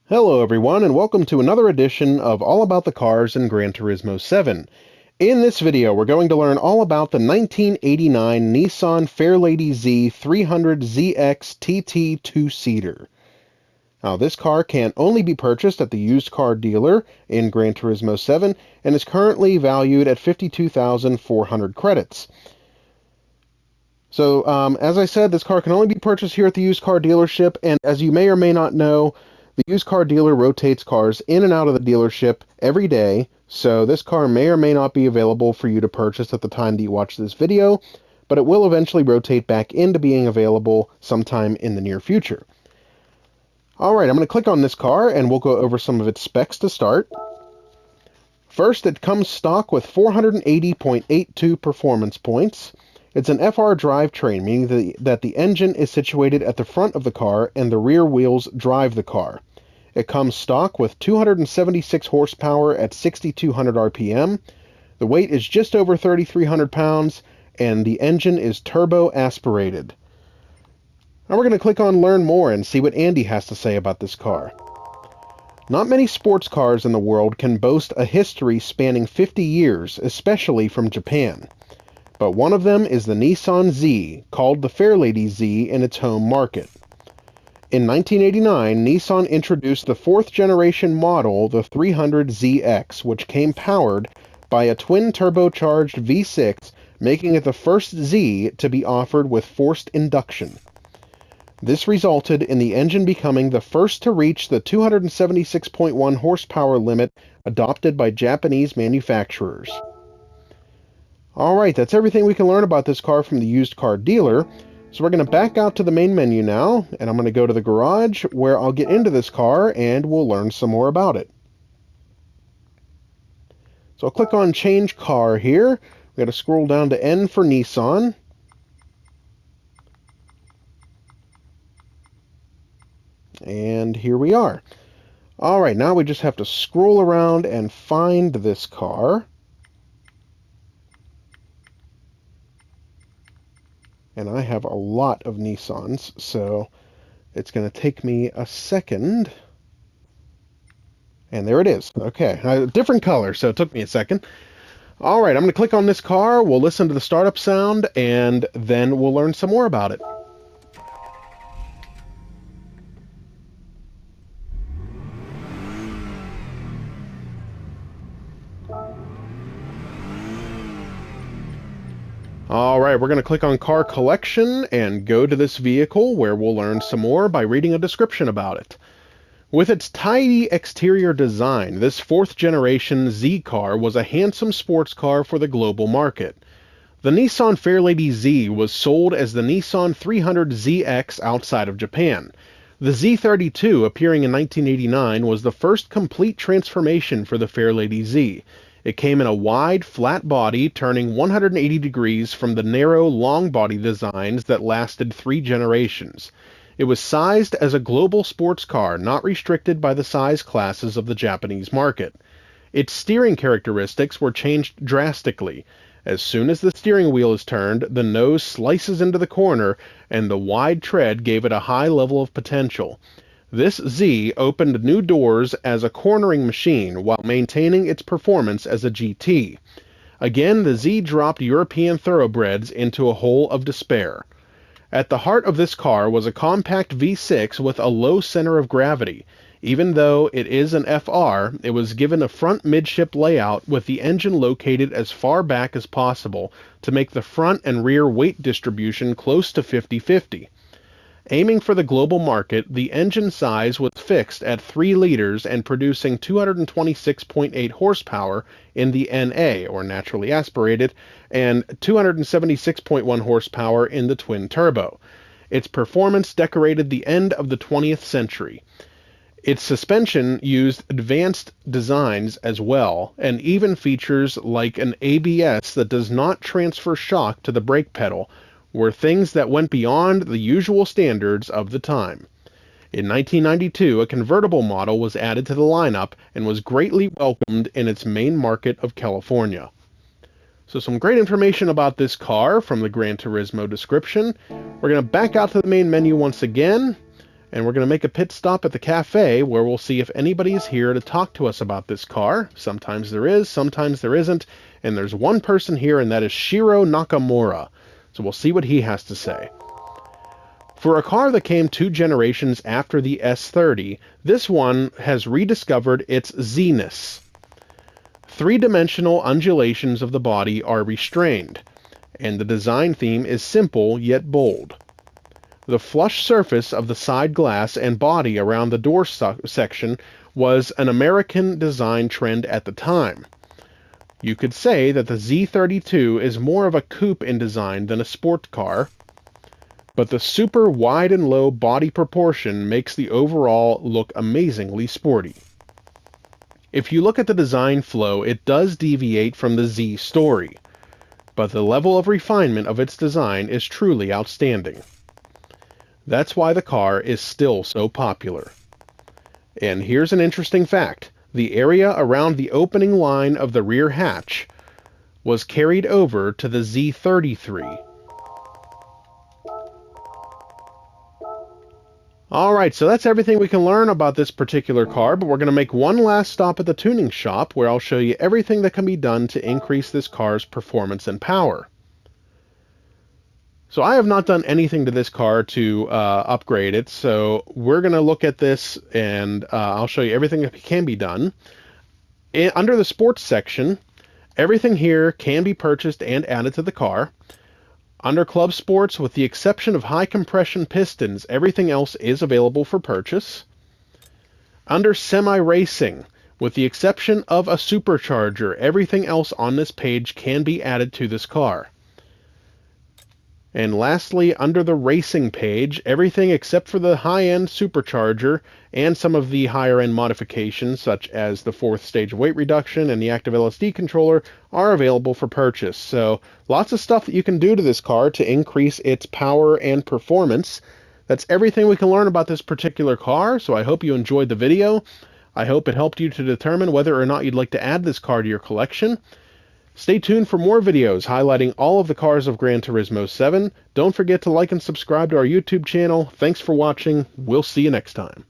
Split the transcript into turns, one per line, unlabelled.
Hello everyone, and welcome to another edition of All About the Cars in Gran Turismo 7. In this video, we're going to learn all about the 1989 Nissan Fairlady Z 300ZX TT 2-seater. Now, this car can only be purchased at the used car dealer in Gran Turismo 7 and is currently valued at 52,400 credits. So, as I said, this car can only be purchased here at the used car dealership, and as you may or may not know, the used car dealer rotates cars in and out of the dealership every day, so this car may or may not be available for you to purchase at the time that you watch this video, but it will eventually rotate back into being available sometime in the near future. Alright, I'm going to click on this car, and we'll go over some of its specs to start. First, it comes stock with 480.82 performance points. It's an FR drivetrain, meaning that the engine is situated at the front of the car and the rear wheels drive the car. It comes stock with 276 horsepower at 6,200 RPM. The weight is just over 3,300 pounds, and the engine is turbo aspirated. Now we're going to click on Learn More and see what Andy has to say about this car. Not many sports cars in the world can boast a history spanning 50 years, especially from Japan. But one of them is the Nissan Z, called the Fairlady Z in its home market. In 1989, Nissan introduced the fourth-generation model, the 300ZX, which came powered by a twin-turbocharged V6, making it the first Z to be offered with forced induction. This resulted in the engine becoming the first to reach the 276.1 horsepower limit adopted by Japanese manufacturers. Alright, that's everything we can learn about this car from the used car dealer. So we're going to back out to the main menu now, and I'm going to go to the garage where I'll get into this car and we'll learn some more about it. So I'll click on Change Car here. We've got to scroll down to N for Nissan. And here we are. Alright, now we just have to scroll around and find this car. And I have a lot of Nissans, so it's going to take me a second. And there it is. Okay, different color, so it took me a second. All right, I'm going to click on this car, we'll listen to the startup sound, and then we'll learn some more about it. Alright, we're going to click on Car Collection and go to this vehicle where we'll learn some more by reading a description about it. With its tidy exterior design, this fourth-generation Z car was a handsome sports car for the global market. The Nissan Fairlady Z was sold as the Nissan 300ZX outside of Japan. The Z32, appearing in 1989, was the first complete transformation for the Fairlady Z. It came in a wide, flat body, turning 180 degrees from the narrow, long body designs that lasted 3 generations. It was sized as a global sports car, not restricted by the size classes of the Japanese market. Its steering characteristics were changed drastically. As soon as the steering wheel is turned, the nose slices into the corner, and the wide tread gave it a high level of potential. This Z opened new doors as a cornering machine while maintaining its performance as a GT. Again, the Z dropped European thoroughbreds into a hole of despair. At the heart of this car was a compact V6 with a low center of gravity. Even though it is an FR, it was given a front midship layout with the engine located as far back as possible to make the front and rear weight distribution close to 50-50. Aiming for the global market, the engine size was fixed at 3 liters and producing 226.8 horsepower in the NA, or naturally aspirated, and 276.1 horsepower in the twin turbo. Its performance decorated the end of the 20th century. Its suspension used advanced designs as well, and even features like an ABS that does not transfer shock to the brake pedal, were things that went beyond the usual standards of the time. In 1992, a convertible model was added to the lineup and was greatly welcomed in its main market of California. So some great information about this car from the Gran Turismo description. We're going to back out to the main menu once again, And we're going to make a pit stop at the cafe where we'll see if anybody's here to talk to us about this car. Sometimes there is, sometimes there isn't. And there's one person here, and that is Shiro Nakamura. So we'll see what he has to say. For a car that came 2 generations after the S30, this one has rediscovered its Z-ness. 3-dimensional undulations of the body are restrained, and the design theme is simple yet bold. The flush surface of the side glass and body around the door section was an American design trend at the time. You could say that the Z32 is more of a coupe in design than a sport car, but the super wide and low body proportion makes the overall look amazingly sporty. If you look at the design flow, it does deviate from the Z story, but the level of refinement of its design is truly outstanding. That's why the car is still so popular. And here's an interesting fact. The area around the opening line of the rear hatch was carried over to the Z33. Alright, so that's everything we can learn about this particular car, but we're going to make one last stop at the tuning shop where I'll show you everything that can be done to increase this car's performance and power. So I have not done anything to this car to upgrade it, so we're going to look at this and I'll show you everything that can be done. Under the sports section, everything here can be purchased and added to the car. Under Club Sports, with the exception of high compression pistons, everything else is available for purchase. Under Semi-Racing, with the exception of a supercharger, everything else on this page can be added to this car. And lastly, under the Racing page, everything except for the high-end supercharger and some of the higher-end modifications, such as the 4th stage of weight reduction and the active LSD controller, are available for purchase. So lots of stuff that you can do to this car to increase its power and performance. That's everything we can learn about this particular car, so I hope you enjoyed the video. I hope it helped you to determine whether or not you'd like to add this car to your collection. Stay tuned for more videos highlighting all of the cars of Gran Turismo 7. Don't forget to like and subscribe to our YouTube channel. Thanks for watching. We'll see you next time.